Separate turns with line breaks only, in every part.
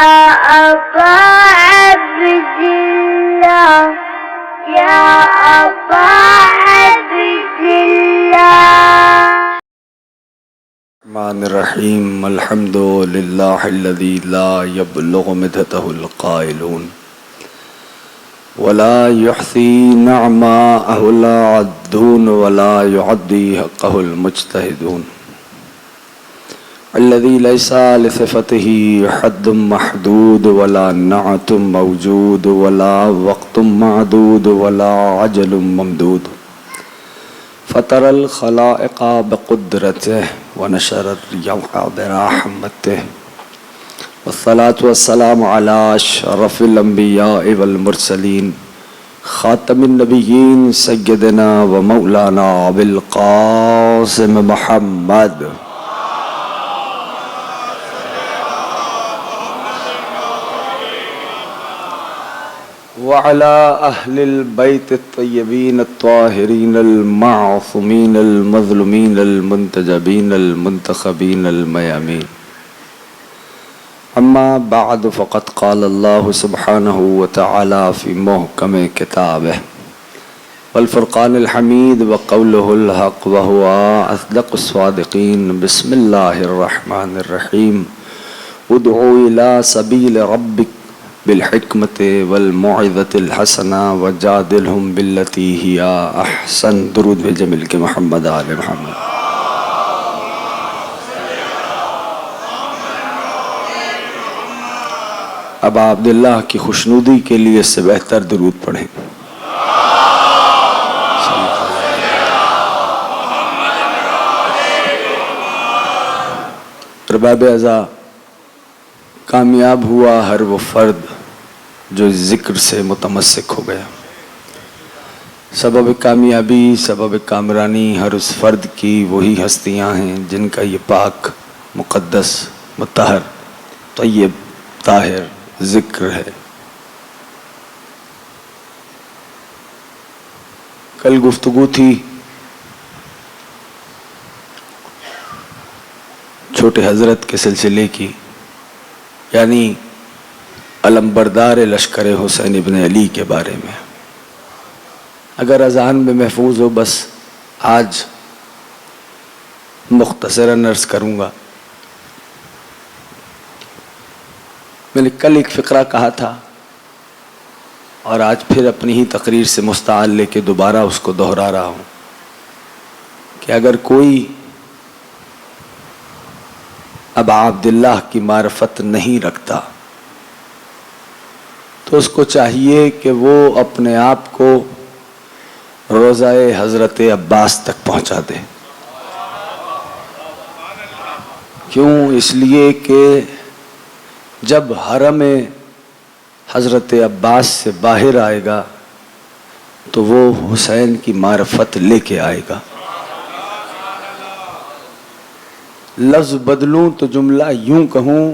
अबा अब्दुल्लाह, या अबा अब्दुल्लाह।
रहीम अल्हम्दुलिल्लाहिल्लज़ी ला यब्लुगु मिदतहुल क़ाइलून वला युहसी निअमतहु अद्दून वला युअद्दी हक़्क़हुल मुज्तहिदून अल्लज़ी लैसा लिसिफ़तिही हद्दुम महदूद वला नअतुम मौजूद वला वक़्तुम मअदूद वला अजलुम ममदूद फ़तरल ख़लाइक़ा बिक़ुद्रतिही व नशरल यौक़ा बिरहमतिही वस्सलातु वस्सलामु अला अशरफ़िल अंबियाइ वल मुरसलीन ख़ातमिन नबिय्यीन सय्यदिना व मौलाना अबिल क़ासिम मुहम्मद व अला अहलिल बैत अत्तय्यबीन अत्ताहिरीन अल-मअसूमीन अल-मज़लूमीन अल-मुंतजबीन अल-मुंतख़बीन अल-मयामीन। अम्मा बअद फ़क़द क़ाल अल्लाहु सुब्हानहु व तआला फ़ी मुहकम किताबिही वल फ़ुरक़ानिल हमीद व क़ौलुहुल हक़ व हुवा अस्दक़ुस सादिक़ीन। बिस्मिल्लाहिर रहमानिर रहीम। उदउ इला सबील रब्बिक बिल हिकमति वल मौइज़तिल हसना वजादिलहुम बिल्लती हिया अहसन। दुरूद भेजे मिलके मोहम्मद आले मोहम्मद। अब अब्दुल्लाह की खुशनुदी के लिए इससे बेहतर दुरूद पढ़ें। रबाब अज़ा कामयाब हुआ हर वो फ़र्द जो ज़िक्र से मुतमस्सिक हो गया। सबब कामयाबी सबब कामरानी हर उस फ़र्द की वही हस्तियाँ हैं जिनका ये पाक मुक़द्दस मुत्तहर तय्यब ताहिर ज़िक्र है। कल गुफ्तगू थी छोटे हज़रत के सिलसिले की, यानी अलम्बरदार लश्कर हुसैन इब्न अली के बारे में। अगर अज़ान में महफूज हो बस आज मुख्तसरन अर्ज़ करूँगा। मैंने कल एक फ़िक्रा कहा था और आज फिर अपनी ही तकरीर से मुस्ताल लेके दोबारा उसको दोहरा रहा हूँ कि अगर कोई अब अब्दुल्लाह की मारफत नहीं रखता तो उसको चाहिए कि वो अपने आप को रोज़ाए हज़रत अब्बास तक पहुँचा दे। क्यों? इसलिए कि जब हरम हज़रत अब्बास से बाहर आएगा तो वो हुसैन की मारफत लेके आएगा। लफ्ज़ बदलूं तो जुमला यूं कहूँ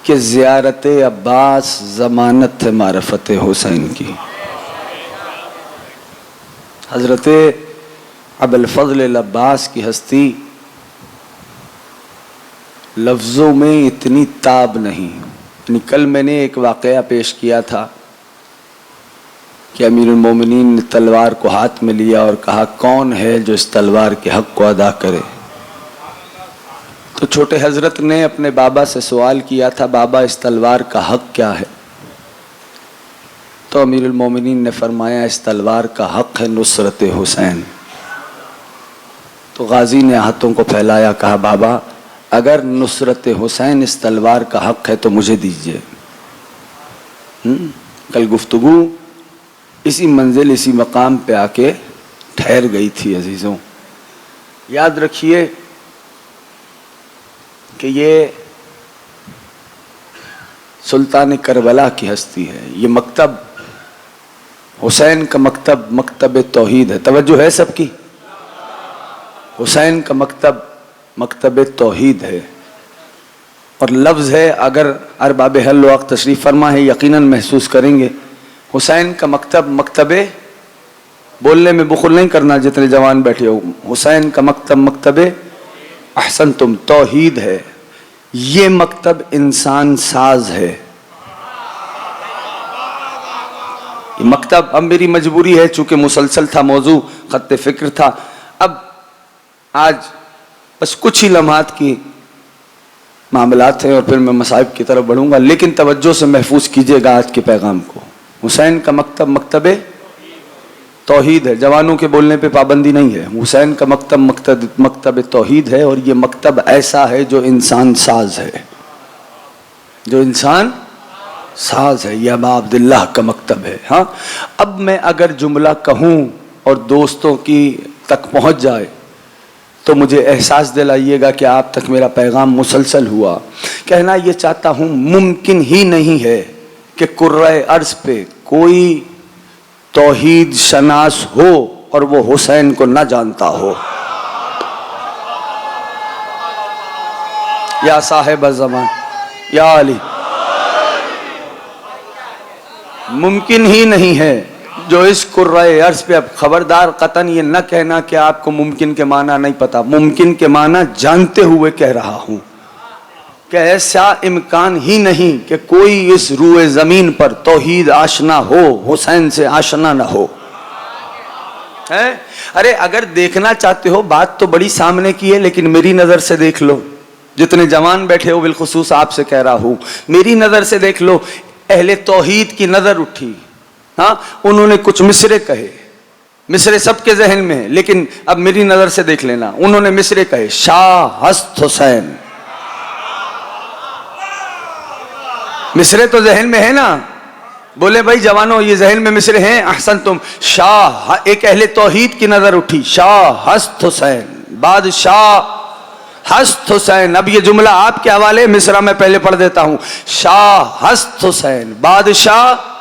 कि ज़ियारत अब्बास ज़मानत है मारफत हुसैन की। हज़रत अबुल फ़ज़ल अब्बास की हस्ती लफ्ज़ों में इतनी ताब नहीं। कल मैंने एक वाक़या पेश किया था कि अमीरुल मोमिनीन ने तलवार को हाथ में लिया और कहा कौन है जो इस तलवार के हक़ को अदा करे। तो छोटे हज़रत ने अपने बाबा से सवाल किया था, बाबा इस तलवार का हक़ क्या है? तो अमीरुल मोमिनीन ने फरमाया इस तलवार का हक़ है नुसरत हुसैन। तो गाजी ने हाथों को फैलाया, कहा बाबा अगर नुसरत हुसैन इस तलवार का हक़ है तो मुझे दीजिए। कल गुफ्तगू इसी मंजिल इसी मकाम पे आके ठहर गई थी। अजीज़ों याद रखिए कि ये सुल्तान करबला की हस्ती है। ये मकतब हुसैन का मकतब मकतब तौहीद है। तवज्जो है सबकी? हुसैन का मकतब मकतब तौहीद है और लफ्ज़ है, अगर अरबाब हल वक्त तशरीफ़ फरमा है यकीनन महसूस करेंगे। हुसैन का मकतब मकतबे, बोलने में बुखल नहीं करना जितने जवान बैठे हो, हुसैन का मकतब मकतबे अहसन तुम तौहीद है। ये मकतब इंसान साज है। ये मकतब, अब मेरी मजबूरी है चूंकि मुसलसल था मौजू, खत्ते फिक्र था, अब आज बस कुछ ही लम्हात की मामलात हैं और फिर मैं मसाइब की तरफ बढ़ूंगा, लेकिन तवज्जो से महफूज कीजिएगा आज के पैगाम को। हुसैन का मकतब मकतब तौहीद है, जवानों के बोलने पे पाबंदी नहीं है। हुसैन का मकतब मकतब तौहीद है और ये मकतब ऐसा है जो इंसान साज है, जो इंसान साज है। यह अबा अब्दुल्लाह का मकतब है। हाँ, अब मैं अगर जुमला कहूँ और दोस्तों की तक पहुँच जाए तो मुझे एहसास दिलाइएगा कि आप तक मेरा पैगाम मुसलसल हुआ। कहना ये चाहता हूँ, मुमकिन ही नहीं है कि कुर्रे अर्ज पे कोई तौहीद शनास हो और वो हुसैन को न जानता हो। या साहिब ज़मान या अली, मुमकिन ही नहीं है जो इस कुर्रे अर्ज पे, अब खबरदार कतन ये न कहना कि आपको मुमकिन के माना नहीं पता, मुमकिन के माना जानते हुए कह रहा हूं कि ऐसा इम्कान ही नहीं कि कोई इस रूए जमीन पर तौहीद आशना हो, हुसैन से आशना न हो। है? अरे अगर देखना चाहते हो, बात तो बड़ी सामने की है, लेकिन मेरी नजर से देख लो। जितने जवान बैठे हो, बिलखुसूस आपसे कह रहा हूं, मेरी नजर से देख लो। अहले तौहीद की नजर उठी, हाँ, उन्होंने कुछ मिसरे कहे, मिसरे सबके जहन में है, लेकिन अब मेरी नजर से देख लेना। उन्होंने मिसरे कहे, शाह हस्त हुसैन, मिसरे तो जहन में है ना। बोले भाई जवानों, ये जहन में मिसरे हैं, अहसन तुम। शाह, एक अहले तौहीद की नजर उठी, शाह हस्त हुसैन, बादशाह हस्त हुसैन। अब ये जुमला आपके हवाले, मिसरा मैं पहले पढ़ देता हूं। शाह हस्त हुसैन, बादशाह,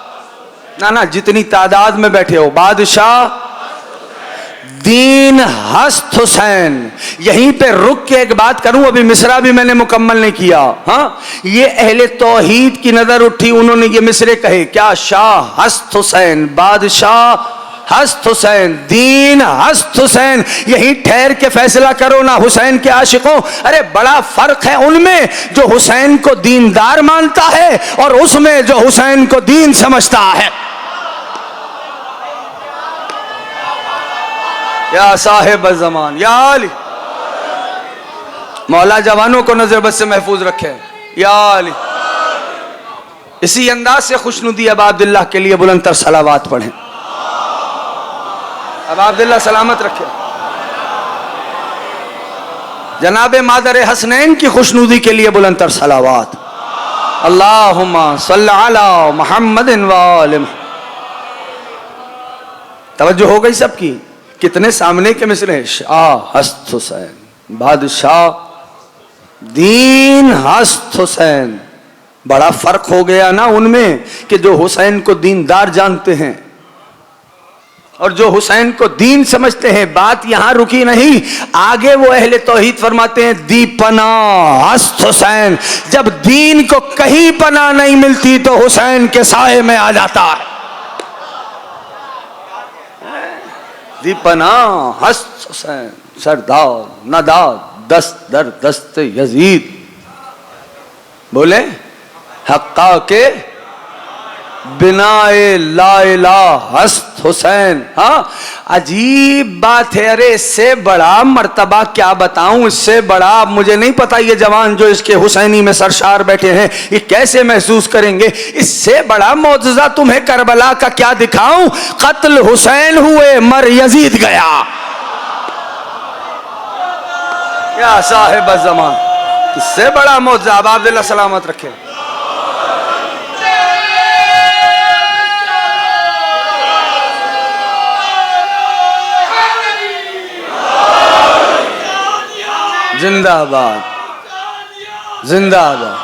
ना जितनी तादाद में बैठे हो, बादशाह दीन हस्त हुसैन। यहीं पे रुक के एक बात करूं, अभी मिसरा भी मैंने मुकम्मल नहीं किया। हाँ, ये अहले तौहीद की नजर उठी, उन्होंने ये मिसरे कहे, क्या? शाह हस्त हुसैन, बादशाह हस्त हुसैन, दीन हस्त हुसैन। यही ठहर के फैसला करो ना हुसैन के आशिकों। अरे बड़ा फर्क है उनमें जो हुसैन को दीनदार मानता है और उसमें जो हुसैन को दीन समझता है। या साहिब ज़मान या अली, मौला जवानों को नजर बद से महफूज रखे। या अली, इसी अंदाज से खुशनुदी अब अब्दुल्लाह के लिए बुलंदतर सलावात पढ़ें। अब अब्दुल्लाह सलामत रखे। जनाबे मादर हसनैन की खुशनुदी के लिए बुलंदतर सलावात। अल्लाहुम्मा सल्ली अला मुहम्मदिन व आलि। तवज्जो हो गई सबकी? कितने सामने के मिसरे हैं। शाह हस्त हुसैन, बादशाह दीन हस्त हुसैन। बड़ा फर्क हो गया ना उनमें कि जो हुसैन को दीनदार जानते हैं और जो हुसैन को दीन समझते हैं। बात यहां रुकी नहीं, आगे वो अहले तौहीद फरमाते हैं, दी पना हस्त हुसैन। जब दीन को कहीं पना नहीं मिलती तो हुसैन के साए में आ जाता है। दी पना हस्त हुसैन, सरदार नदाद दस्त दर दस्त यजीद। बोले हक्का के बिनाए ला इलाहा हस्त हुसैन। हाँ, अजीब बात है। अरे इससे बड़ा मर्तबा क्या बताऊं, इससे बड़ा मुझे नहीं पता। ये जवान जो इसके हुसैनी में सरशार बैठे हैं ये कैसे महसूस करेंगे। इससे बड़ा मौजज़ा तुम्हें करबला का क्या दिखाऊं। कत्ल हुसैन हुए, मर यजीद गया। या साहिब ज़मान, इससे बड़ा मौजज़ा। अब अब्दुल्लाह सलामत रखे। जिंदाबाद जिंदाबाद,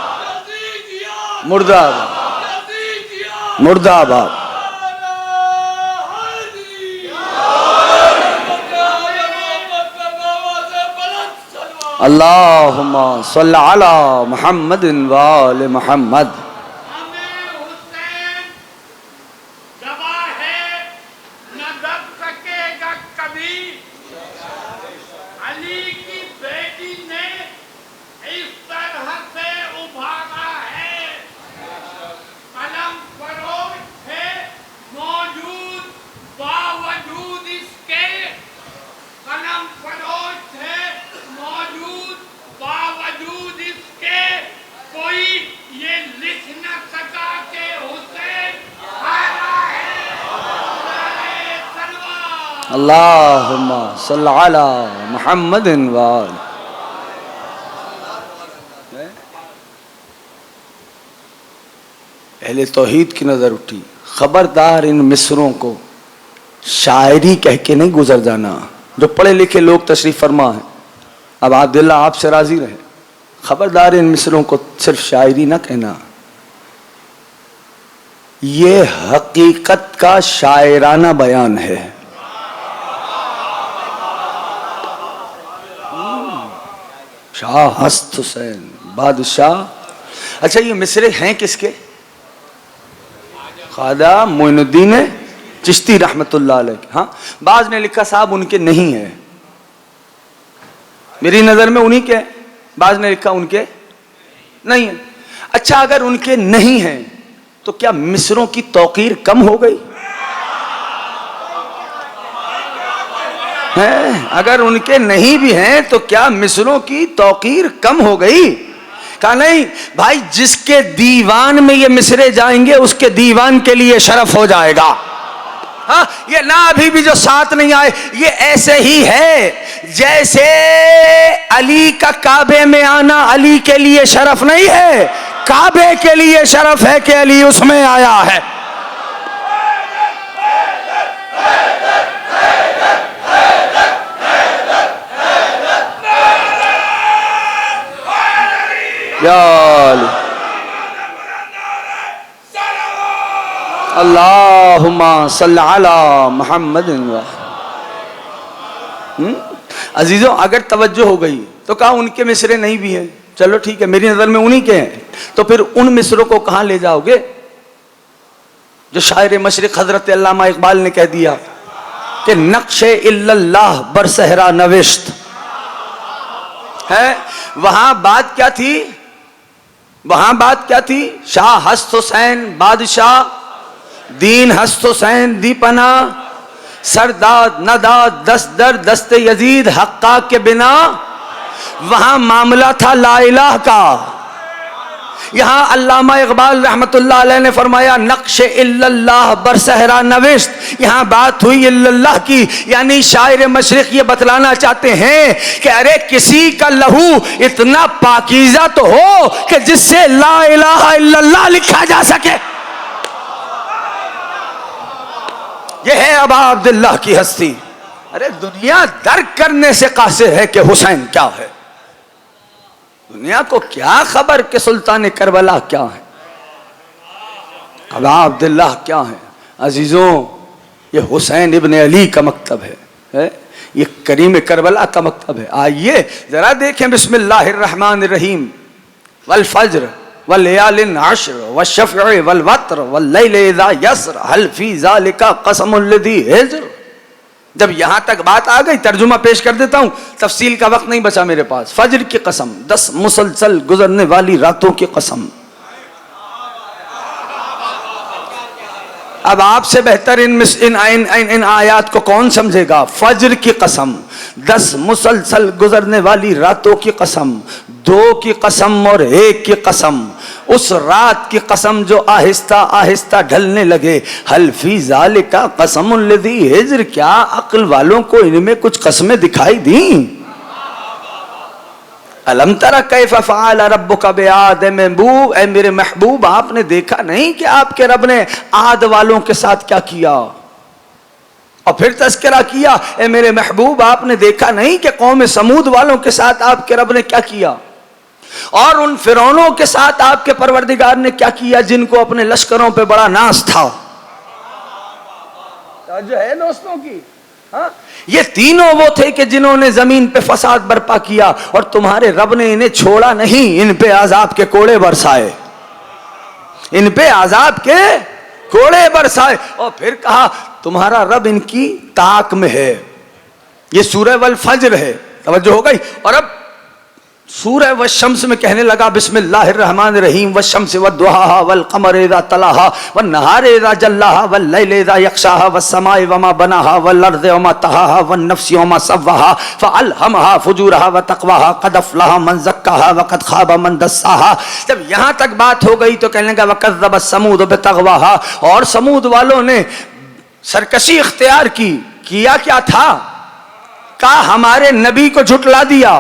मुर्दाबाद मुर्दाबाद। अल्लाहुम्मा सल्ली अला मुहम्मदिन व आलि मुहम्मद।
अली की बेटी ने इस तरह से
अल्लाहुम्मा सल्लि अला मुहम्मदिन व आल। अहले तौहीद की नजर उठी, खबरदार इन मिसरों को शायरी कह के नहीं गुजर जाना। जो पढ़े लिखे लोग तशरीफ फरमा है, अब अब्दुल्ला आपसे राजी रहे, खबरदार इन मिसरों को सिर्फ शायरी ना कहना, ये हकीकत का शायराना बयान है। शाह हस्त हुसैन बादशाह। अच्छा, ये मिसरे हैं किसके? ख्वाजा मोइनुद्दीन चिश्ती रहमतुल्लाह अलैह। हाँ, बाज ने लिखा साहब उनके नहीं है, मेरी नजर में उन्हीं के, बाज ने लिखा उनके नहीं है। अच्छा, अगर उनके नहीं है तो क्या मिसरों की तौकीर कम हो गई है? अगर उनके नहीं भी हैं तो क्या मिसरों की तौकीर कम हो गई? कहा नहीं भाई, जिसके दीवान में ये मिसरे जाएंगे उसके दीवान के लिए शरफ हो जाएगा। हाँ, ये ना अभी भी जो साथ नहीं आए, ये ऐसे ही है जैसे अली का काबे में आना अली के लिए शरफ नहीं है, काबे के लिए शरफ है कि अली उसमें आया है। अल्लाहुम्मा सल्लि अला मुहम्मदिन व। अजीजों, अगर तवज्जो हो गई तो कहा उनके मिसरे नहीं भी हैं, चलो ठीक है, मेरी नजर में उन्हीं के हैं, तो फिर उन मिसरों को कहां ले जाओगे जो शायर मशरिक हजरत अल्लामा इकबाल ने कह दिया कि नक्शे इल्लल्लाह बरसहरा नविश्त है। वहां बात क्या थी? वहां बात क्या थी? शाह हस्त हुसैन बादशाह, दीन हस्त हुसैन दीपना, सरदाद नदाद दस्तदर दस्ते यजीद हक्का के बिना। वहां मामला था ला इलाह का। यहां अल्लामा इकबाल रहमतुल्लाह अलैह ने फरमाया नक्शे इल्लल्लाह बरसहरा नविश्त। यहां बात हुई इल्लल्लाह की, यानी शायर मशरिक ये बतलाना चाहते हैं कि अरे किसी का लहू इतना पाकीज़ा तो हो कि जिससे ला इलाहा इल्लल्लाह लिखा जा सके। यह है अबा अब्दुल्लाह की हस्ती। अरे दुनिया दर्क करने से कासिर है कि हुसैन क्या है। दुनिया को क्या खबर कि सुल्तान करबला क्या है, अबा अब्दुल्लाह क्या है। अजीजों, ये हुसैन इब्न अली का मकतब है, ये करीम करबला का मकतब है। आइए जरा देखें, बिस्मिल्लाहिर्रहमानिर्रहीम। वल फज्र वलयालिन अश्र वशफ़अ वल वत्र वल्लैल इज़ा यसर हल फी ज़ालिका क़समुल लज़ी हिज्र। जब यहां तक बात आ गई, तर्जुमा पेश कर देता हूं, तफसील का वक्त नहीं बचा मेरे पास। फज्र की कसम, 10 मुसलसल गुजरने वाली रातों की कसम। अब आपसे बेहतर इन आयात को कौन समझेगा? फज्र की कसम, 10 मुसलसल गुजरने वाली रातों की कसम, 2 की कसम और 1 की कसम। उस रात की कसम जो आहिस्ता आहिस्ता ढलने लगे। हल फी ज़ालिका क़समुल लज़ी हिज्र। क्या अक्ल वालों को इनमें कुछ कसमें दिखाई दी? अलम तरा कैफ़ फ़अल रब्बुका बिआद। ए मेरे महबूब, आपने देखा नहीं कि आपके रब ने आद वालों के साथ क्या किया? और फिर तज़किरा किया, ए मेरे महबूब, आपने देखा नहीं कि कौम समूद वालों के साथ आपके रब ने क्या किया? और उन फिरौनों के साथ आपके परवरदिगार ने क्या किया जिनको अपने लश्करों पे बड़ा नाज था। जो है दोस्तों की, हाँ, ये तीनों वो थे कि जिन्होंने जमीन पे फसाद बर्पा किया, और तुम्हारे रब ने इन्हें छोड़ा नहीं, इन पे आजाब के कोड़े बरसाए, इन पे आजाब के कोड़े बरसाए। और फिर कहा तुम्हारा रब इनकी ताक में है। ये सूरह वल फज्र है, तवज्जो हो गई। और अब सूरह वश्शम्स में कहने लगा बिस्मिल्लाहिर्रहमानिर्रहीम। वश्शम्स वद्दुहाहा वल क़मर इज़ा तलाहा वन नहार इज़ा जल्लाहा वल लैल इज़ा यग़शाहा वस समाइ वमा बनाहा वल अर्ज़ वमा तहाहा वन नफ्सि वमा सव्वाहा फ़अल्हमहा फ़ुजूरहा व तक़वाहा क़द अफ़लहा मन ज़क्काहा व क़द ख़ाबा मन दस्साहा। जब यहाँ तक बात हो गई तो कहने लगा वकज़्ज़ब समूद बितग़वाहा। और समूद वालों ने सरकशी इख्तियार की, किया क्या था? कहा हमारे नबी को झुटला दिया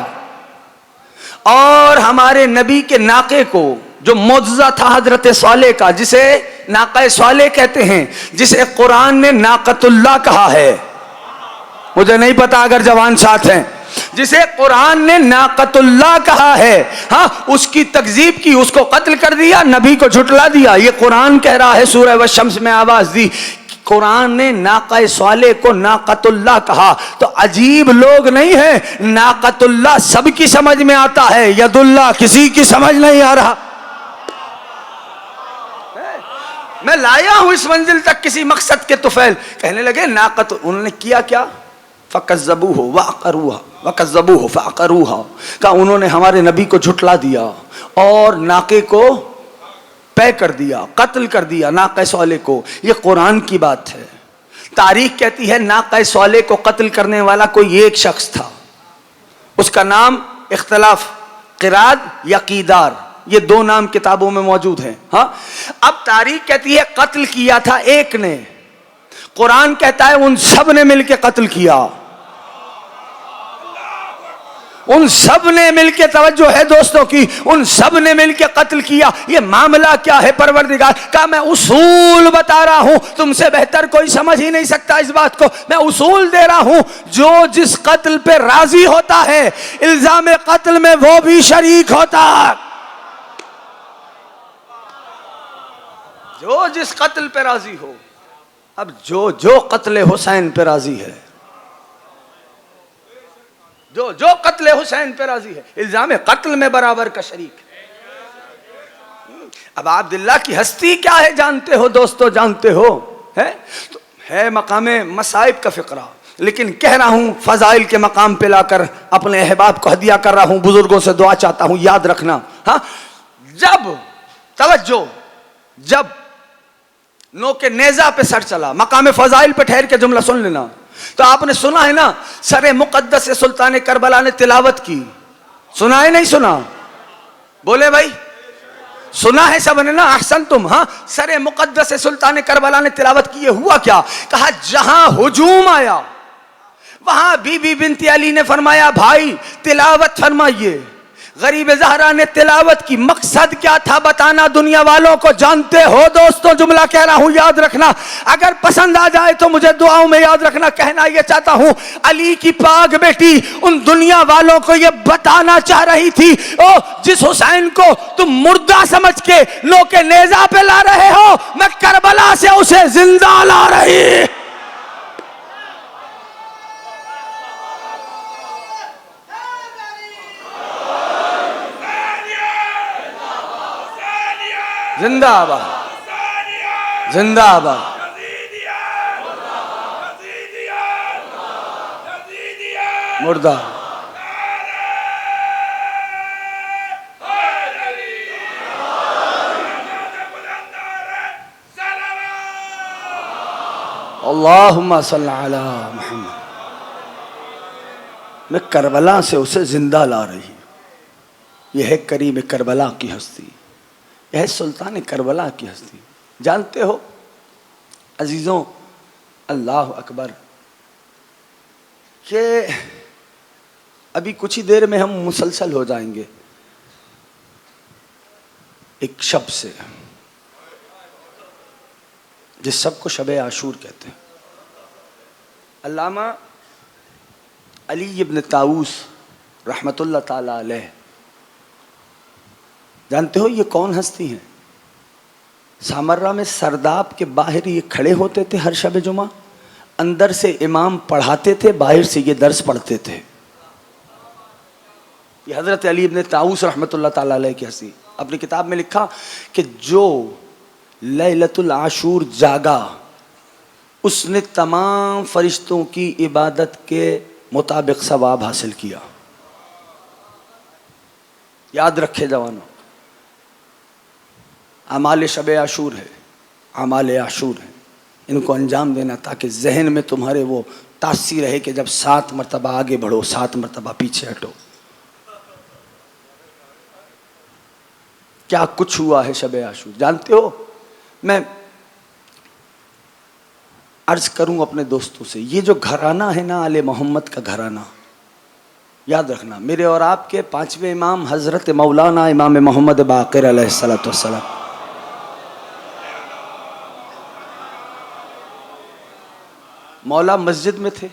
और हमारे नबी के नाके को, जो मौजज़ा था हजरत सालेह का, जिसे नाक़ा सालेह कहते हैं, जिसे कुरान ने नाक़तुल्लाह कहा है, मुझे नहीं पता अगर जवान साथ हैं, जिसे कुरान ने नाक़तुल्लाह कहा है, हाँ, उसकी तकज़ीब की, उसको कत्ल कर दिया, नबी को झुटला दिया। ये कुरान कह रहा है। सूरह वशम्स में आवाज दी, कुरान ने नाक़ा सालेह को नाक़तुल्लाह कहा। तो अजीब लोग नहीं है, नाक़तुल्लाह सबकी समझ में आता है, यदुल्लाह किसी की समझ नहीं आ रहा। मैं लाया हूं इस मंजिल तक किसी मकसद के तुफैल। कहने लगे नाक़त, उन्होंने किया क्या? फ़कज़्ज़बूहु वअक़रूहा वकज़्ज़बूहु फ़अक़रूहा, कहा उन्होंने हमारे नबी को झुटला दिया और नाके को तय कर दिया, कत्ल कर दिया नाक़ा सालेह को। ये कुरान की बात है। तारीख कहती है नाक़ा सालेह को कत्ल करने वाला कोई एक शख्स था, उसका नाम इख्तलाफ क़िराद या क़ीदार, ये दो नाम किताबों में मौजूद हैं। हाँ, अब तारीख कहती है कत्ल किया था एक ने, कुरान कहता है उन सब ने मिलकर कत्ल किया, उन सब ने मिलकर, तवज्जो है दोस्तों की, उन सब ने मिलकर कत्ल किया। ये मामला क्या है? परवरदिगार का मैं उसूल बता रहा हूं, तुमसे बेहतर कोई समझ ही नहीं सकता इस बात को। मैं उसूल दे रहा हूं, जो जिस कत्ल पे राजी होता है, इल्जाम कत्ल में वो भी शरीक होता है। जो जिस कत्ल पे राजी हो, अब जो कत्ल हुसैन पे राजी है, जो कत्ल हुसैन पे राजी है, इल्जाम कत्ल में बराबर का शरीक है। अब अब्दुल्लाह की हस्ती क्या है जानते हो दोस्तों, जानते हो? है तो है मकामे मसाइब का फिक्रा, लेकिन कह रहा हूं फजाइल के मकाम पे लाकर अपने अहबाब को हदिया कर रहा हूं, बुजुर्गों से दुआ चाहता हूं, याद रखना। हाँ, जब तवज्जो, जब नो के नेजा पे सर चला, मकाम फजाइल पे ठहर के जुमला सुन लेना, तो आपने सुना है ना, सरे मुकद्दस सुल्तान करबला ने तिलावत की, सुना है नहीं सुना? बोले भाई, सुना है सबने ना? अहसन तुम। हाँ, सरे मुकद्दस सुल्तान करबला ने तिलावत की। हुआ क्या? कहा जहां हुजूम आया वहां बीबी बिनती अली ने फरमाया भाई तिलावत फरमाइए। गरीब ज़हरा ने तिलावत की। मकसद क्या था बताना दुनिया वालों को, जानते हो दोस्तों? जुमला कह रहा हूं, याद रखना, अगर पसंद आ जाए तो मुझे दुआओं में याद रखना। कहना यह चाहता हूं, अली की पाक बेटी उन दुनिया वालों को यह बताना चाह रही थी, ओ जिस हुसैन को तुम मुर्दा समझ के नोके नेजा पे ला रहे हो, मैं करबला से उसे जिंदा ला रही। जिंदाबाद, जिंदाबाद। मुर्दा अल्लाहुम्मा सल्ली अला मुहम्मद। मैं करबला से उसे जिंदा ला रही। यह है करीम करबला की हस्ती, यह है सुल्तान करबला की हस्ती। जानते हो अजीजों, अल्लाह अकबर, कि अभी कुछ ही देर में हम मुसलसल हो जाएंगे एक शब से, जिस शब को शब आशूर कहते हैं। अल्लामा अली इब्न ताऊस रहमतुल्लाह ताला अलैह, जानते हो ये कौन हस्ती हैं? सामर्रा में सरदाब के बाहर ये खड़े होते थे हर शब जुमा, अंदर से इमाम पढ़ाते थे, बाहर से ये दर्स पढ़ते थे। ये हजरत अली इब्न ताऊस रहमतुल्लाह ताला अलैह की हस्ती। अपनी किताब में लिखा कि जो लैलतुल आशूर जागा उसने तमाम फरिश्तों की इबादत के मुताबिक सवाब हासिल किया। याद रखे जवानों, अमाल शब आशूर है, अमाल आशूर है, इनको अंजाम देना ताकि जहन में तुम्हारे वो तासी रहे कि जब 7 मरतबा आगे बढ़ो 7 मरतबा पीछे हटो। क्या कुछ हुआ है शब आशूर, जानते हो? मैं अर्ज करूं अपने दोस्तों से, ये जो घराना है ना आले मोहम्मद का घराना, याद रखना मेरे और आपके पांचवें इमाम हजरत मौलाना इमाम मोहम्मद बाक़िर अलैहिस्सलातु वस्सलाम, मौला मस्जिद में थे।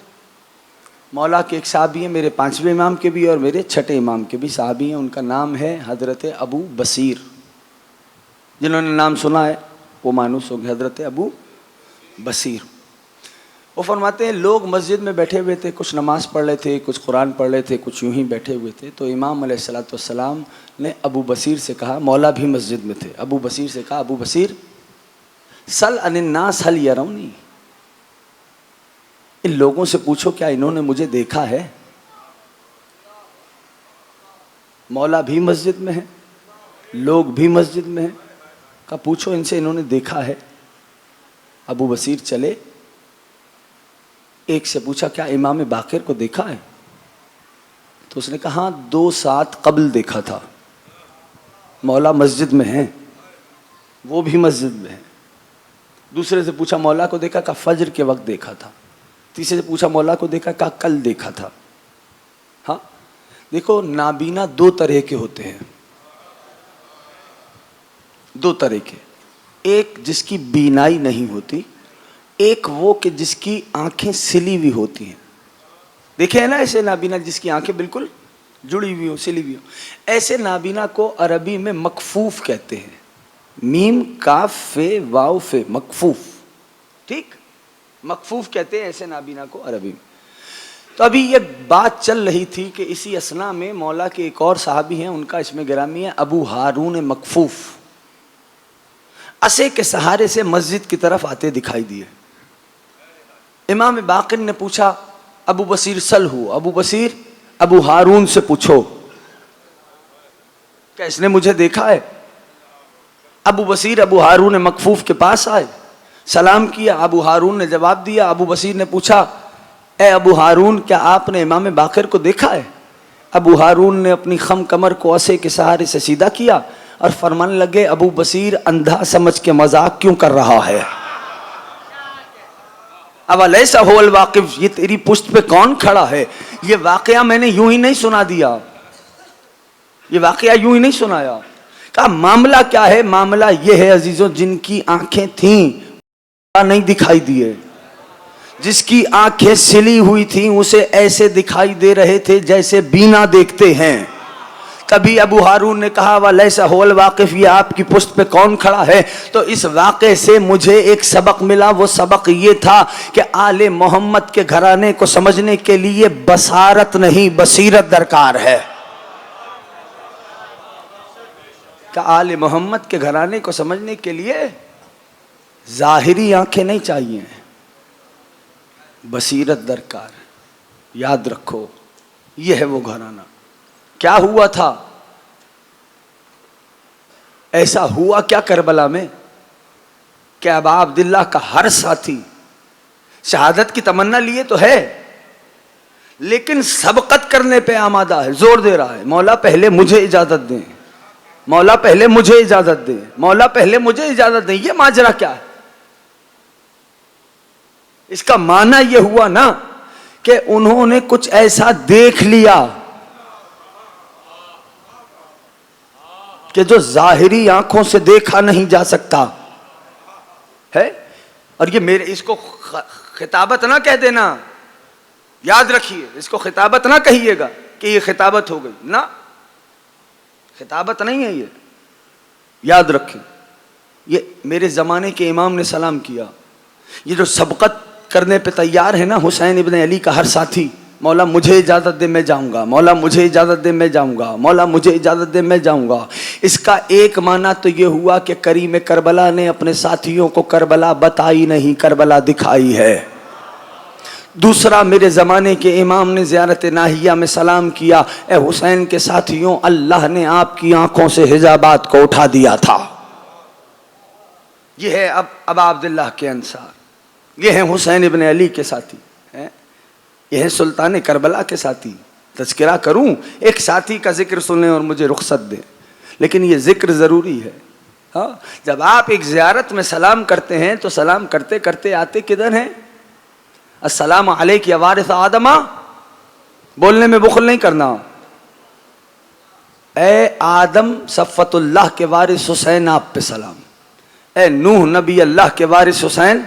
मौला के एक साहबी हैं, मेरे पांचवें इमाम के भी और मेरे छठे इमाम के भी साहबी हैं। उनका नाम है हजरत अबू बसीर। जिन्होंने नाम सुना है वो मानूस होंगे, हजरत अबू बसीर। वो फरमाते हैं लोग मस्जिद में बैठे हुए थे, कुछ नमाज़ पढ़ रहे थे, कुछ कुरान पढ़ रहे थे, कुछ यूं ही बैठे हुए थे। तो इमाम अलैहिस्सलातु वस्सलाम ने अबू बसीर से कहा, मौला भी मस्जिद में थे, अबू बसीर से कहा, अबू बसीर सल अनिन्नास हल यरौनी, इन लोगों से पूछो क्या इन्होंने मुझे देखा है। मौला भी मस्जिद में है, लोग भी मस्जिद में हैं, का पूछो इनसे इन्होंने देखा है। अबू बसीर चले, एक से पूछा क्या इमाम बाक़िर को देखा है। तो उसने कहा हाँ 2 साल कबल देखा था। मौला मस्जिद में हैं, वो भी मस्जिद में है। दूसरे से पूछा मौला को देखा, का फजर के वक्त देखा था। तीसरे से पूछा मौला को देखा, का कल देखा था। हाँ देखो, नाबीना 2 तरह के होते हैं, 2 तरह के, एक जिसकी बीनाई नहीं होती, एक वो कि जिसकी आंखें सिली हुई होती हैं। देखे है ना ऐसे नाबीना जिसकी आंखें बिल्कुल जुड़ी हुई हो, सिली हुई हो। ऐसे नाबीना को अरबी में मकफूफ कहते हैं, मीम काफ फे वाव फे, मकफूफ, ठीक, मकफूफ कहते हैं ऐसे नाबीना को अरबी में। तो अभी ये बात चल रही थी कि इसी असना में मौला के एक और साहबी हैं, उनका इसमें गिरामी है अबू हारून मकफूफ, असे के सहारे से मस्जिद की तरफ आते दिखाई दिए। इमाम बाक़िर ने पूछा अबू बसीर सल हो, अबू बसीर अबू हारून से पूछो क्या इसने मुझे देखा है। अबू बसीर अबू हारून मकफूफ के पास आए, सलाम किया, अबू हारून ने जवाब दिया। अबू बसीर ने पूछा ए अबू हारून क्या आपने इमाम बाक़िर को देखा है। अबू हारून ने अपनी खम कमर को असे के सहारे से सीधा किया और फरमाने लगे अबू बसीर अंधा समझ के मजाक क्यों कर रहा है। अब अलैसा होल वाकिफ, ये तेरी पुश्त पे कौन खड़ा है। ये वाकया मैंने यूं ही नहीं सुना दिया, ये वाकया यूं ही नहीं सुनाया। कहा मामला क्या है। मामला ये है अजीजों, जिनकी आंखें थीं नहीं दिखाई दिए, जिसकी आंखें सिली हुई थीं उसे ऐसे दिखाई दे रहे थे जैसे बीना देखते हैं। तभी अबू हारून ने कहा वलैसा होल वाकिफ, ये आपकी पुश्त पे कौन खड़ा है। तो इस वाक़े से मुझे एक सबक मिला, वो सबक ये था कि आले मोहम्मद के घराने को समझने के लिए बसारत नहीं बसीरत दरकार है। क्या आले मोहम्मद के घराने को समझने के लिए जाहिरी आंखें नहीं चाहिए, बसीरत दरकार। याद रखो, यह है वो घराना। क्या हुआ था, ऐसा हुआ क्या करबला में कि अबा अब्दुल्लाह का हर साथी शहादत की तमन्ना लिए तो है, लेकिन सबकत करने पे आमादा है, जोर दे रहा है मौला पहले मुझे इजाजत दें, मौला पहले मुझे इजाजत दें, मौला पहले मुझे इजाजत दें। ये माजरा क्या है। इसका माना यह हुआ ना कि उन्होंने कुछ ऐसा देख लिया कि जो जाहिरी आंखों से देखा नहीं जा सकता है। और ये मेरे, इसको खिताबत ना कह देना, याद रखिए, इसको खिताबत ना कहिएगा कि ये खिताबत हो गई ना, खिताबत नहीं है ये, याद रखिए। ये मेरे जमाने के इमाम ने सलाम किया। ये जो सबकत करने पे तैयार है ना हुसैन इब्न अली का हर साथी, मौला मुझे इजाज़त दे मैं जाऊंगा, मौला मुझे इजाज़त दे मैं जाऊंगा, मौला मुझे इजाज़त दे मैं जाऊंगा। इसका एक माना तो ये हुआ कि करीम करबला ने अपने साथियों को करबला बताई नहीं, करबला दिखाई है। दूसरा, मेरे ज़माने के इमाम ने ज़ियारत नाहिया में सलाम किया, ए हुसैन के साथियों, अल्लाह ने आपकी आंखों से हिजाबात को उठा दिया था। ये है अब अबा अब्दुल्लाह के अंसार, ये हैं हुसैन इब्न अली के साथी हैं, ये है सुल्तान करबला के साथी। तज़किरा करूं, एक साथी का जिक्र सुने और मुझे रुख्सत दें, लेकिन ये जिक्र ज़रूरी है। हाँ, जब आप एक ज़ियारत में सलाम करते हैं तो सलाम करते करते आते किधर हैं, अस्सलाम अलैक या वारिस आदमा, बोलने में बुखल नहीं करना। ए आदम सफ़तुल्लाह के वारिस हुसैन आप पे सलाम। ए नूह नबी अल्लाह के वारिस हुसैन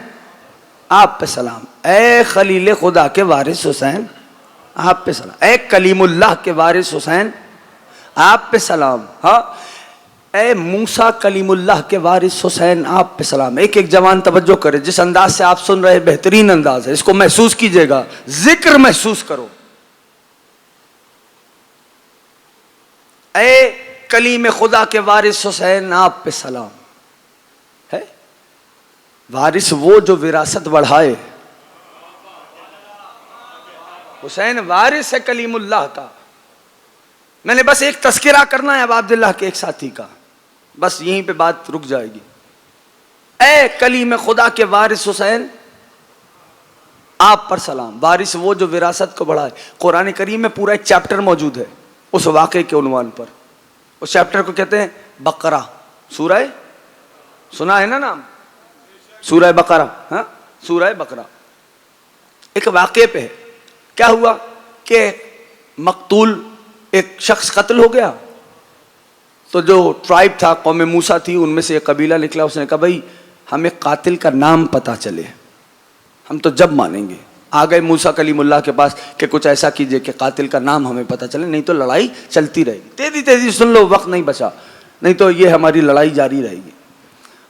आप पे सलाम। ए खलील खुदा के वारिस हुसैन आप पे सलाम। ए कलीमुल्लाह के वारिस हुसैन आप पे सलाम। हाँ, ए मूसा कलीमुल्लाह के वारिस हुसैन आप पे सलाम। एक एक जवान तवज्जो करे, जिस अंदाज से आप सुन रहे बेहतरीन अंदाज है, इसको महसूस कीजिएगा, जिक्र महसूस करो। ए कलीम खुदा के वारिस हुसैन आप पे सलाम। है वारिस वो जो विरासत बढ़ाए। हुसैन वारिस है कलीमुल्लाह का। मैंने बस एक तस्किरा करना है अब अब्दुल्लाह के एक साथी का, बस यहीं पे बात रुक जाएगी। ए कलीम खुदा के वारिस हुसैन आप पर सलाम। वारिस वो जो विरासत को बढ़ाए। कुरान करीम में पूरा एक चैप्टर मौजूद है उस वाक़े के उन्वान पर। उस चैप्टर को कहते हैं बकरा। सूरह सुना है ना नाम, सूरह बकरा। हाँ, सूरह बकरा। एक वाक़े पे है, क्या हुआ कि मकतूल एक शख्स कत्ल हो गया, तो जो ट्राइब था, कौम मूसा थी, उनमें से एक कबीला निकला। उसने कहा भाई हमें कातिल का नाम पता चले, हम तो जब मानेंगे। आ गए मूसा कलीमुल्लाह के पास कि कुछ ऐसा कीजिए कि कातिल का नाम हमें पता चले, नहीं तो लड़ाई चलती रहेगी। तेजी तेजी सुन लो, वक्त नहीं बचा, नहीं तो ये हमारी लड़ाई जारी रहेगी।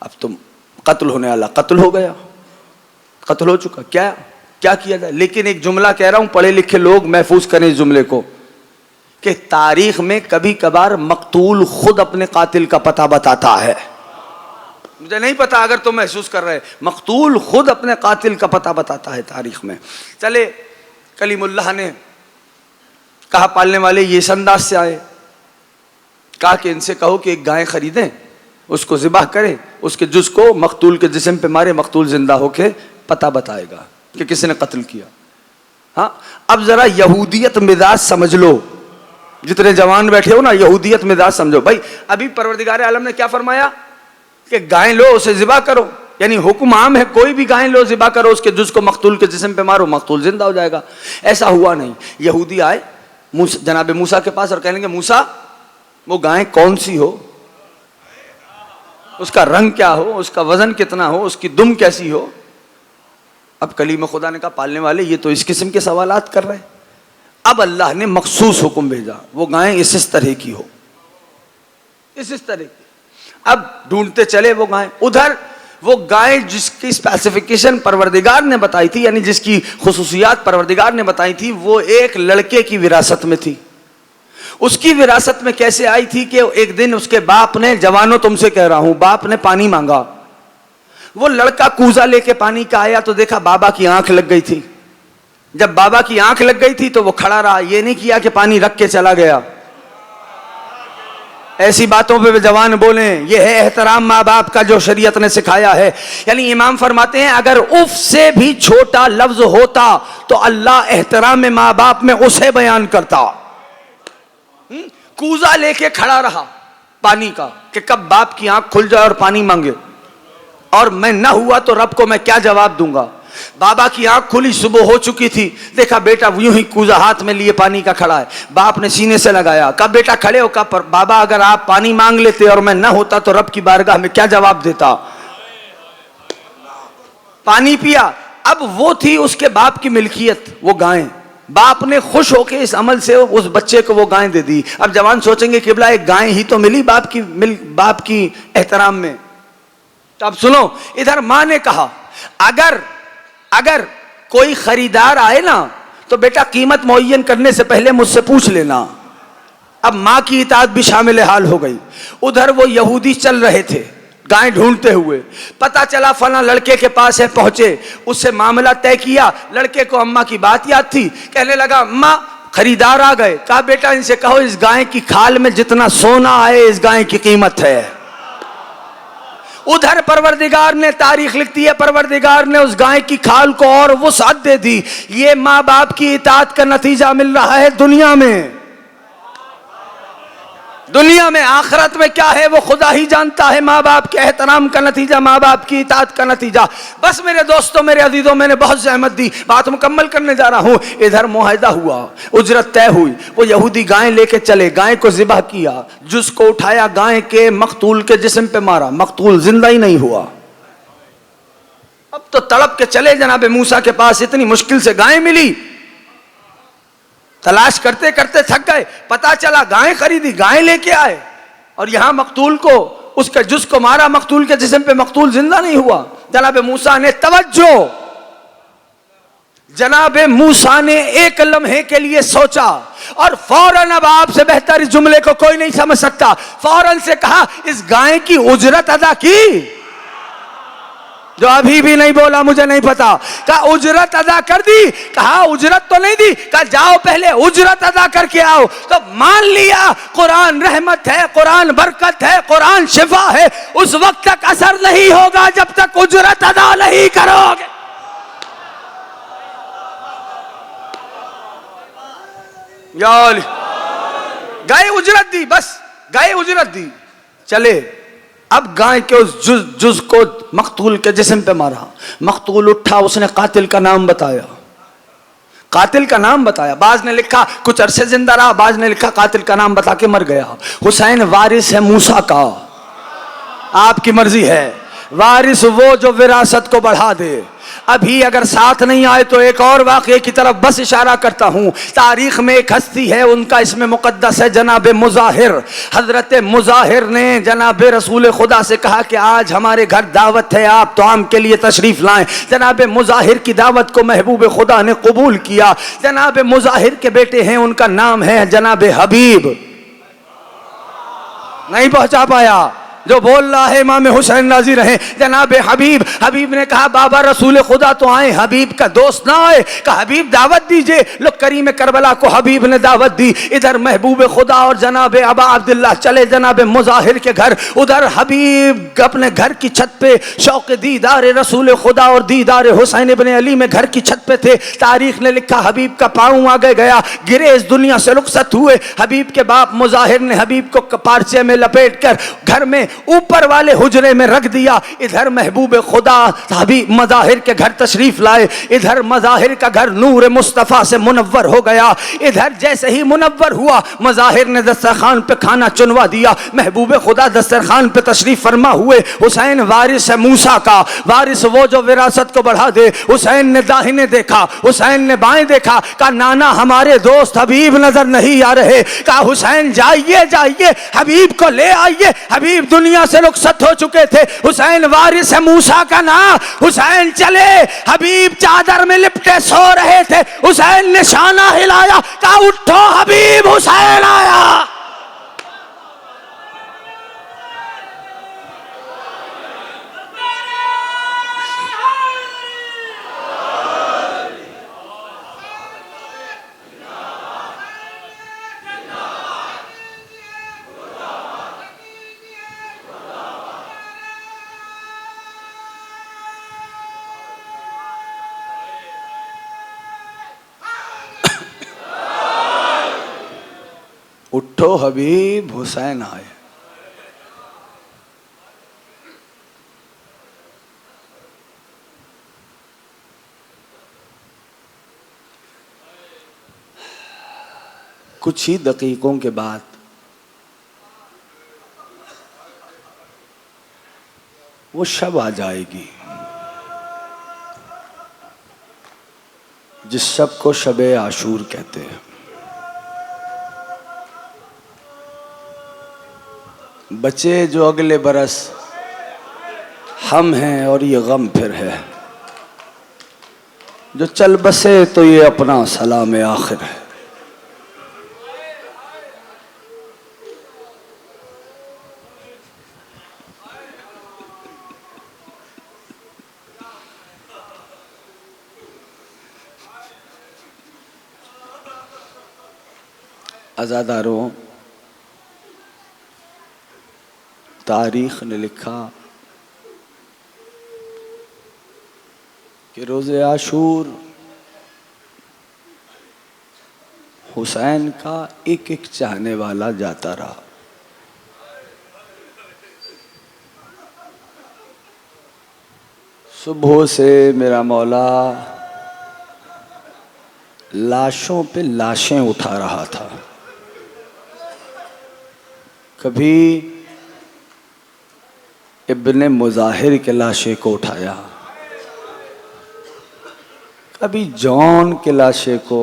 अब तुम कत्ल होने वाला कत्ल हो गया, कत्ल हो चुका, क्या क्या किया जाए। लेकिन एक जुमला कह रहा हूं, पढ़े लिखे लोग महफूज करें इस जुमले को, कि तारीख में कभी कभार मकतूल खुद अपने कातिल का पता बताता है। मुझे नहीं पता अगर तुम महसूस कर रहे, मकतूल खुद अपने कातिल का पता बताता है तारीख में। चले कलीमुल्लाह ने कहा, पालने वाले ये इस अंदाज से आए, कहा कि इनसे कहो कि एक गाय खरीदें, उसको ज़िबाह करें, उसके जुज़ को मकतूल के जिस्म पे मारे, मकतूल जिंदा होके पता बताएगा कि किसी ने कत्ल किया। हाँ, अब जरा यहूदियत मिजाज समझ लो, जितने जवान बैठे हो ना, यहूदियत मिजाज समझो। भाई अभी परवरदिगार आलम ने क्या फरमाया कि गाय लो, उसे ज़िबा करो, यानी हुक्म आम है, कोई भी गाय लो, ज़िबा करो, उसके जुज़ को मकतूल के जिस्म पे मारो, मकतूल जिंदा हो जाएगा। ऐसा हुआ नहीं। यहूदी आए जनाब मूसा के पास और कहेंगे, मूसा वो गाय कौन सी हो, उसका रंग क्या हो, उसका वजन कितना हो, उसकी दुम कैसी हो। अब कलीम खुदा ने कहा, पालने वाले ये तो इस किस्म के सवालात कर रहे हैं। अब अल्लाह ने मखसूस हुक्म भेजा, वो गाय इस तरह की हो, इस तरह की। अब ढूंढते चले वो गाय। उधर वो गाय जिसकी स्पेसिफिकेशन परवरदिगार ने बताई थी, यानी जिसकी खुसूसियात परवरदिगार ने बताई थी, वो एक लड़के की विरासत में थी। उसकी विरासत में कैसे आई थी कि एक दिन उसके बाप ने, जवानों तुमसे कह रहा हूं, बाप ने पानी मांगा। वो लड़का कूजा लेके पानी का आया तो देखा बाबा की आंख लग गई थी। जब बाबा की आंख लग गई थी तो वो खड़ा रहा, ये नहीं किया कि पानी रख के चला गया। ऐसी बातों पे जवान बोले, ये है एहतराम माँ बाप का जो शरीयत ने सिखाया है। यानी इमाम फरमाते हैं, अगर उफ से भी छोटा लफ्ज होता तो अल्लाह एहतराम माँ बाप में उसे बयान करता। कूजा लेके खड़ा रहा पानी का कि कब बाप की आंख खुल जाए और पानी मांगे, और मैं ना हुआ तो रब को मैं क्या जवाब दूंगा। बाबा की आंख खुली, सुबह हो चुकी थी, देखा बेटा यूं ही कूजा हाथ में लिए पानी का खड़ा है। बाप ने सीने से लगाया, कहा बेटा खड़े हो। कहा बाबा अगर आप पानी मांग लेते और मैं ना होता तो रब की बारगाह में क्या जवाब देता। पानी पिया। अब वो थी उसके बाप की मिल्कियत, वो गाय। बाप ने खुश होकर इस अमल से उस बच्चे को वो गाय दे दी। अब जवान सोचेंगे किबला एक गाय ही तो मिली बाप की एहतराम में। तो अब सुनो, इधर मां ने कहा, अगर कोई खरीदार आए ना तो बेटा कीमत मुअय्यन करने से पहले मुझसे पूछ लेना। अब मां की इताअत भी शामिल हाल हो गई। उधर वो यहूदी चल रहे थे गाय ढूंढते हुए, पता चला फला लड़के के पास है, पहुंचे, उससे मामला तय किया। लड़के को अम्मा की बात याद थी, कहने लगा अम्मा खरीदार आ गए। कहा बेटा इनसे कहो इस गाय की खाल में जितना सोना आए इस गाय की कीमत है। उधर परवरदिगार ने तारीख लिखती है, परवरदिगार ने उस गाय की खाल को और वुसअत दे दी। ये माँ बाप की इताअत का नतीजा मिल रहा है दुनिया में। दुनिया में आखिरत में क्या है वो खुदा ही जानता है। माँ बाप के एहतराम का नतीजा, माँ बाप की इताअत का नतीजा। बस मेरे दोस्तों, मेरे अजीजों, मैंने बहुत जहमत दी, बात मुकम्मल करने जा रहा हूँ। इधर मुआहदा हुआ, उजरत तय हुई। वो यहूदी गाय लेके चले, गाय को ज़िबह किया, जुज़ को उठाया, गाय के मकतूल के जिस्म पे मारा, मकतूल जिंदा ही नहीं हुआ। अब तो तड़प के चले जनाबे मूसा के पास, इतनी मुश्किल से गाय मिली, तलाश करते करते थक गए। पता चला गाय खरीदी, गाय लेके आए और यहां मकतूल को, उसके जुज़ को मारा, मकतूल के जिस्म पे, मकतूल जिंदा नहीं हुआ। जनाबे मूसा ने तवज्जो, जनाबे मूसा ने एक लम्हे के लिए सोचा और फौरन, अब आपसे बेहतर इस जुमले को कोई नहीं समझ सकता, फौरन से कहा इस गाय की उजरत अदा की। जो अभी भी नहीं बोला मुझे नहीं पता, कहा उजरत अदा कर दी। कहा उजरत तो नहीं दी, कहा जाओ पहले उजरत अदा करके आओ। तो मान लिया कुरान रहमत है, कुरान बरकत है, कुरान शिफा है। उस वक्त तक असर नहीं होगा जब तक उजरत अदा नहीं करोगे। गाय उजरत दी, बस गाय उजरत दी, चले। अब गाय के उस जुज को मकतूल के जिस्म पे मारा, मकतूल उठा, उसने कातिल का नाम बताया, कातिल का नाम बताया। बाज ने लिखा कुछ अरसे जिंदा रहा, बाज ने लिखा कातिल का नाम बता के मर गया। हुसैन वारिस है मूसा का, आपकी मर्जी है, वारिस वो जो विरासत को बढ़ा दे। अभी अगर साथ नहीं आए तो एक और वाक़े की तरफ बस इशारा करता हूँ। तारीख में एक हस्ती है, उनका इसमें मुक़द्दस है, जनाब मुज़ाहिर। हज़रत मुज़ाहिर ने जनाब रसूल खुदा से कहा कि आज हमारे घर दावत है, आप तोआम के लिए तशरीफ़ लाएं। जनाब मुज़ाहिर की दावत को महबूब खुदा ने कबूल किया। जनाब मुज़ाहिर के बेटे हैं, उनका नाम है जनाब हबीब। नहीं पहुँचा पाया, जो बोल रहा है इमाम हुसैन राजी रहे। जनाब हबीब, हबीब ने कहा बाबा रसूल खुदा तो आए, हबीब का दोस्त ना आए। कहा हबीब दावत दीजिए। लोग करीम करबला को हबीब ने दावत दी। इधर महबूब खुदा और जनाब अबा अब्दुल्ला चले जनाब मुज़ाहिर के घर। उधर हबीब अपने घर की छत पे शौक दीदार रसूल खुदा और दीदार हुसैन इब्ने अली में घर की छत पे थे। तारीख ने लिखा हबीब का पाँव आगे गया, गिरे, इस दुनिया से रुखसत हुए। हबीब के बाप मुज़ाहिर ने हबीब को पारचे में लपेट कर घर में ऊपर वाले हुजरे में रख दिया। इधर महबूब खुदा हबीब मुज़ाहिर के घर तशरीफ लाए। इधर मुज़ाहिर का घर नूर मुस्तफ़ा से मुनव्वर हो गया। इधर जैसे ही मुनव्वर हुआ, मुज़ाहिर ने दस्तरखान पे खाना चुनवा दिया। महबूब खुदा दस्तरखान पे तशरीफ फरमा हुए। हुसैन वारिस है मूसा का, वारिस वो जो विरासत को बढ़ा दे। हुसैन ने दाहिने देखा, हुसैन ने बाएं देखा, कहा नाना हमारे दोस्त हबीब नजर नहीं आ रहे। कहा हुसैन जाइए जाइए, हबीब को ले आइए। हबीब दुनिया से रुखसत हो चुके थे। हुसैन वारिस है मूसा का ना। हुसैन चले, हबीब चादर में लिपटे सो रहे थे। हुसैन निशाना हिलाया, कहा उठो हबीब, हुसैन आया। उठो हबीब, हुसैन आए। कुछ ही दकीकों के बाद वो शब आ जाएगी जिस शब को शबे आशूर कहते हैं। बचे जो अगले बरस हम हैं और ये गम फिर है, जो चल बसे तो ये अपना सलाम आखिर है। अज़ादारों, तारीख ने लिखा कि रोज़े आशूर हुसैन का एक एक चाहने वाला जाता रहा। सुबह से मेरा मौला लाशों पे लाशें उठा रहा था। कभी इब्ने मुजाहिर के लाशे को उठाया, कभी जॉन के लाशे को,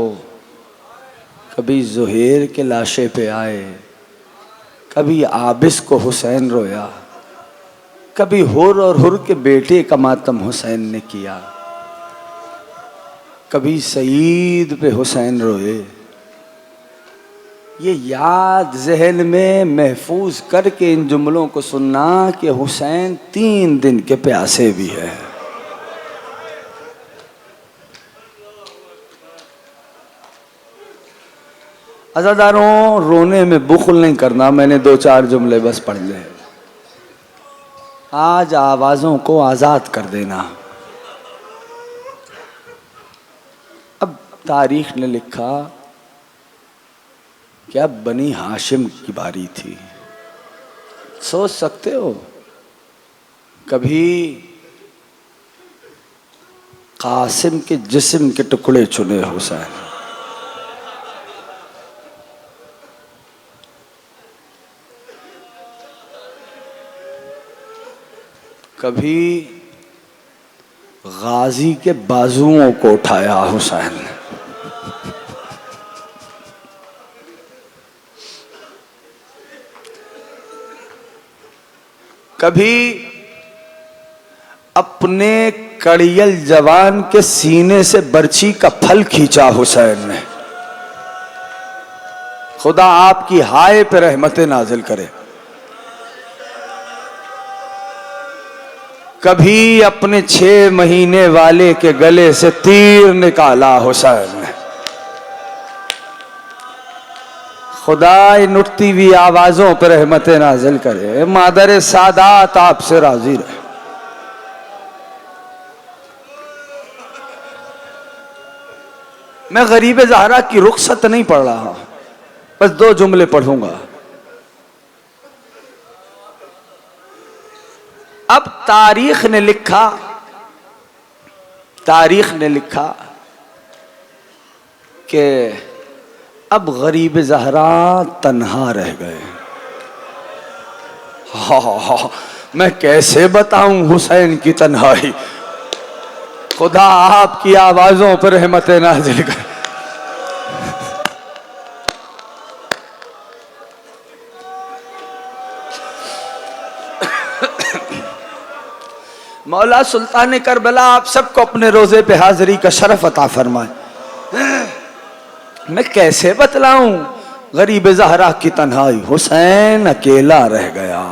कभी जुहैर के लाशे पे आए, कभी आबिस को हुसैन रोया, कभी हुर और हुर के बेटे का मातम हुसैन ने किया, कभी सईद पे हुसैन रोए। ये याद जहन में महफूज करके इन जुमलों को सुनना कि हुसैन 3 दिन के प्यासे भी है। अज़ादारों, रोने में बुखल नहीं करना। मैंने 2-4 जुमले बस पढ़ ले। आज आवाज़ों को आज़ाद कर देना। अब तारीख ने लिखा कि अब बनी हाशिम की बारी थी। सोच सकते हो, कभी कासिम के जिस्म के टुकड़े चुने हुसैन, कभी गाजी के बाजुओं को उठाया हुसैन, कभी अपने कड़ियल जवान के सीने से बर्छी का फल खींचा हुसैन ने। खुदा आपकी हाय पे रहमतें नाजिल करे। कभी अपने 6 महीने वाले के गले से तीर निकाला हुसैन ने। खुदा इन उठती हुई आवाजों पर रहमतें नाजिल करे। मादर सादात आपसे राजी रहे। मैं गरीब ज़हरा की रुखसत नहीं पढ़ रहा, बस 2 जुमले पढ़ूंगा। अब तारीख ने लिखा कि अब गरीब ज़हरा तन्हा रह गए। हा, मैं कैसे बताऊं हुसैन की तन्हाई। खुदा आपकी आवाजों पर रहमतें नाज़िल करे। मौला सुल्तान करबला आप सबको अपने रोजे पे हाजिरी का शरफ अता फरमाए। मैं कैसे बतलाऊं गरीब ज़हरा की तन्हाई। हुसैन अकेला रह गया।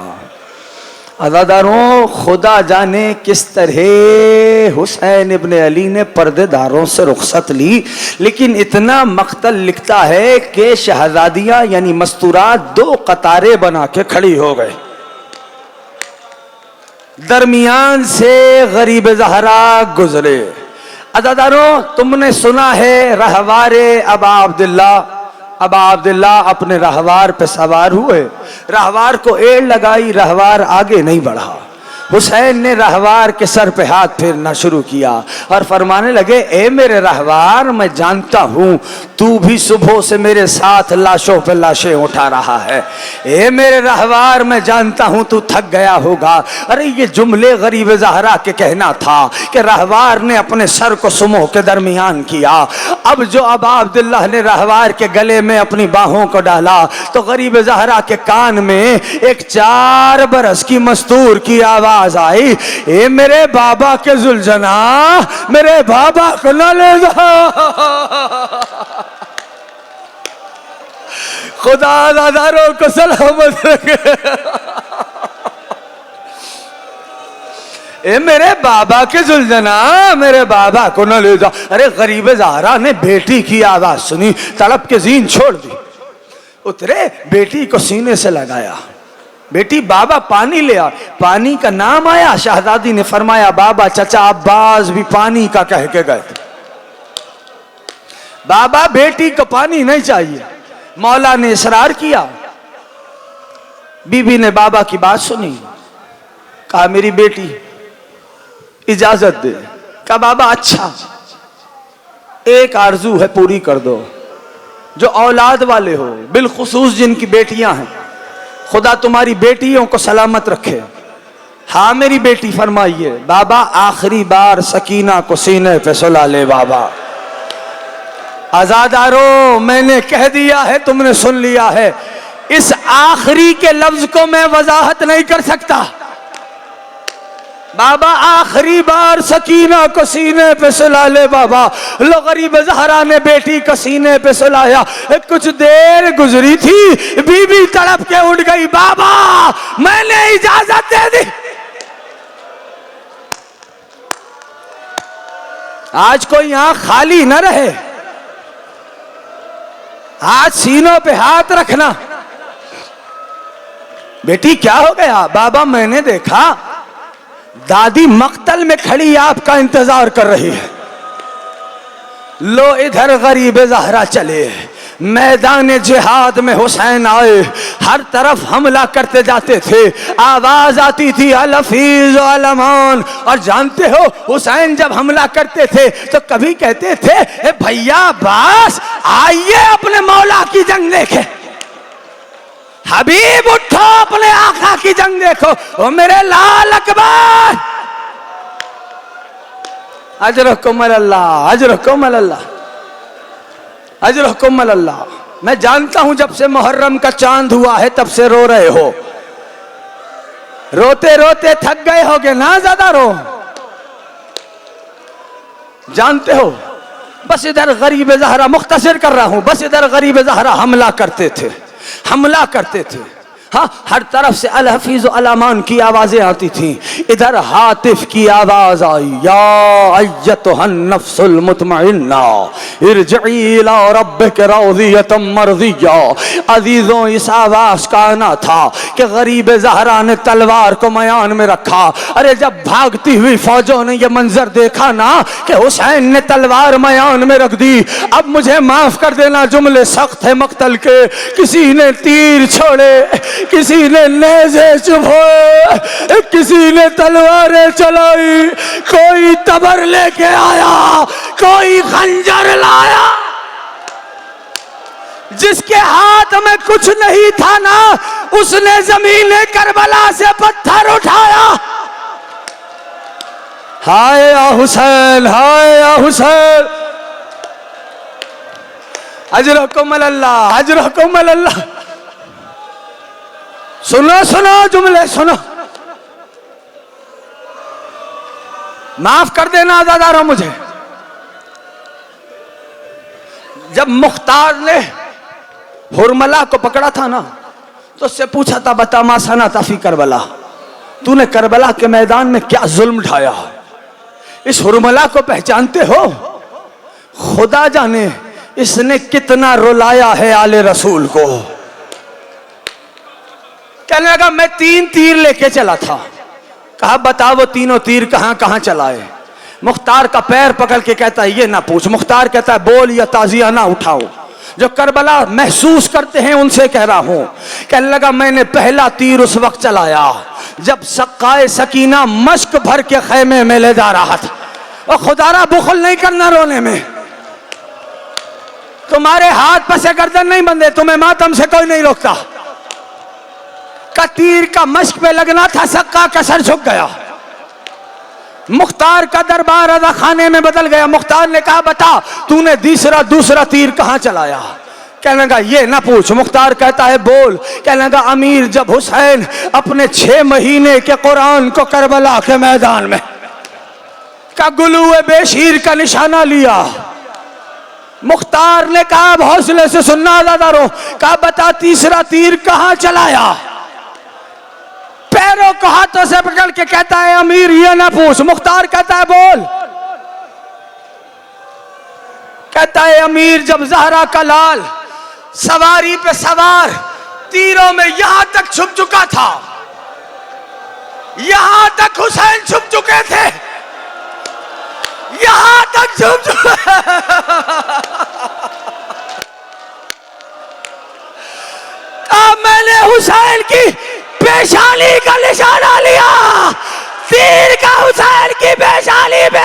अज़ादारों, खुदा जाने किस तरह हुसैन इब्ने अली ने पर्देदारों से रुखसत ली, लेकिन इतना मक्तल लिखता है कि शहजादियां यानी मस्तूरात 2 कतारें बना के खड़ी हो गए। दरमियान से गरीब ज़हरा गुजरे। अज़ादारों, तुमने सुना है रहवारे अबा अब्दुल्ला अपने रहवार पे सवार हुए। रहवार को एड़ लगाई, रहवार आगे नहीं बढ़ा। हुसैन ने रहवार के सर पे हाथ फेरना शुरू किया और फरमाने लगे, ए मेरे रहवार, मैं जानता हूं तू भी सुबह से मेरे साथ लाशों पे लाशें उठा रहा है। ए मेरे रहवार, मैं जानता हूं तू थक गया होगा। अरे ये जुमले गरीब ज़हरा के कहना था कि रहवार ने अपने सर को सुमो के दरमियान किया। अब जो अबा अब्दुल्लाह ने रहवार के गले में अपनी बाहों को डाला तो गरीब ज़हरा के कान में एक 4 बरस की मस्तूर की आवाज आई, ए मेरे बाबा के जुलझना, मेरे बाबा को न ले जा। खुदा ज़ादारों को सलामत रखे। ए मेरे बाबा के जुलझना, मेरे बाबा को न ले जा। अरे गरीब ज़हरा ने बेटी की आवाज सुनी, तड़प के जीन छोड़ दी, उतरे, बेटी को सीने से लगाया। बेटी, बाबा पानी ले आ। पानी का नाम आया, शहजादी ने फरमाया, बाबा चाचा अब्बास भी पानी का कह के गए। बाबा, बेटी को पानी नहीं चाहिए। मौला ने इसरार किया। बीबी ने बाबा की बात सुनी, कहा, मेरी बेटी, इजाजत दे। कहा बाबा अच्छा, एक आरजू है पूरी कर दो। जो औलाद वाले हो, बिलखुसूस जिनकी बेटियां हैं, खुदा तुम्हारी बेटियों को सलामत रखे। हाँ मेरी बेटी, फरमाइए। बाबा आखिरी बार सकीना को सीने पे सुला ले बाबा। आजादारो, मैंने कह दिया है, तुमने सुन लिया है। इस आखिरी के लफ्ज को मैं वजाहत नहीं कर सकता। बाबा आखिरी बार सकीना को सीने पे सुला ले बाबा। लो गरीब ज़हरा ने बेटी को सीने पे सुलाया। कुछ देर गुजरी थी, बीबी तड़प के उठ गई। बाबा मैंने इजाजत दे दी। आज कोई आंख खाली न रहे, आज सीनों पे हाथ रखना। बेटी क्या हो गया? बाबा मैंने देखा दादी मक्तल में खड़ी आपका इंतजार कर रही है। लो इधर गरीब ज़हरा चले, मैदान जिहाद में हुसैन आए, हर तरफ हमला करते जाते थे, आवाज आती थी अलफीज अलमान। और जानते हो हुसैन जब हमला करते थे तो कभी कहते थे भैया बस आइए अपने मौला की जंग देखे, हबीब उठो अपने आका की जंग देखो, ओ मेरे लाल अकबर। अजरकुम अल्लाह, अजरकुम अल्लाह, अजरकुम अल्लाह। मैं जानता हूं जब से मुहर्रम का चांद हुआ है तब से रो रहे हो, रोते रोते थक गए होगे ना, ज्यादा रो। जानते हो बस इधर गरीब ज़हरा, मुख्तसर कर रहा हूं, बस इधर गरीब ज़हरा हमला करते थे, हमला करते थे। हाँ, हर तरफ से अल हफीज अलामान की आवाजें आती थी। इधर हातिफ की आवाज आई, या अय्यतुहन नफ्सुल मुतमइन्ना इरजिई इला रब्बिक राज़ियतम मर्ज़िया। अजीजों, इस आवाज का आना था कि गरीब ज़हरा ने तलवार को मयान में रखा। अरे जब भागती हुई फौजों ने यह मंजर देखा ना कि हुसैन ने तलवार मयान में रख दी, अब मुझे माफ कर देना, जुमले सख्त है मक्तल के। किसी ने तीर छोड़े, किसी ने नेज़े चुभोए, किसी ने तलवारें चलाई, कोई तबर लेके आया, कोई खंजर लाया। जिसके हाथ में कुछ नहीं था ना, उसने ज़मीन करबला से पत्थर उठाया। हाय या हुसैन, हाय या हुसैन। अजरकुम अल्लाह, अजरकुम अल्लाह। सुनो सुनो, जुमले सुनो। माफ कर देना आजादारों मुझे। जब मुख्तार ने हुरमला को पकड़ा था ना तो उससे पूछा था, बता मा सना तफी करबला, तूने करबला के मैदान में क्या जुल्म ढाया? इस हुरमला को पहचानते हो? खुदा जाने इसने कितना रुलाया है आले रसूल को। कहने लगा मैं 3 तीर लेके चला था। कहा बता वो तीनों तीर कहां कहां चलाए? मुख्तार का पैर पकड़ के कहता है ये ना पूछ। मुख्तार कहता है बोल या ताजिया ना उठाओ, जो करबला महसूस करते हैं उनसे कह रहा हूं। कहने लगा मैंने पहला तीर उस वक्त चलाया जब सक्काए सकीना मश्क भर के खैमे में ले जा रहा था। और खुदारा बुखल नहीं करना रोने में, तुम्हारे हाथ पसे गर्दन नहीं बंधे, तुम्हें मातम से कोई नहीं रोकता। का तीर का मश्क पे लगना था, सक्का का सर झुक गया। मुख्तार का दरबार अदा खाने में बदल गया। मुख्तार ने कहा बता तूने दूसरा तीर कहां चलाया? कहने लगा ये ना पूछ। मुख्तार कहता है बोल। कहने लगा अमीर जब हुसैन अपने 6 महीने के कुरान को करबला के मैदान में का गुलूए बेशीर का निशाना लिया, मुख्तार ने कहा हौसले से सुनना आजादारों, कहा बता तीसरा तीर कहां चलाया? पैरों को हाथों से पकड़ के कहता है अमीर ये ना पूछ। मुख्तार कहता है बोल। कहता है अमीर जब ज़हरा का लाल सवारी पे सवार तीरों में यहां तक छुप चुका था, यहां तक हुसैन छुप चुके थे, यहां तक छुप चुके। मैंने हुसैन की पेशानी का निशाना लिया, तीर का हुसैन की पेशानी पे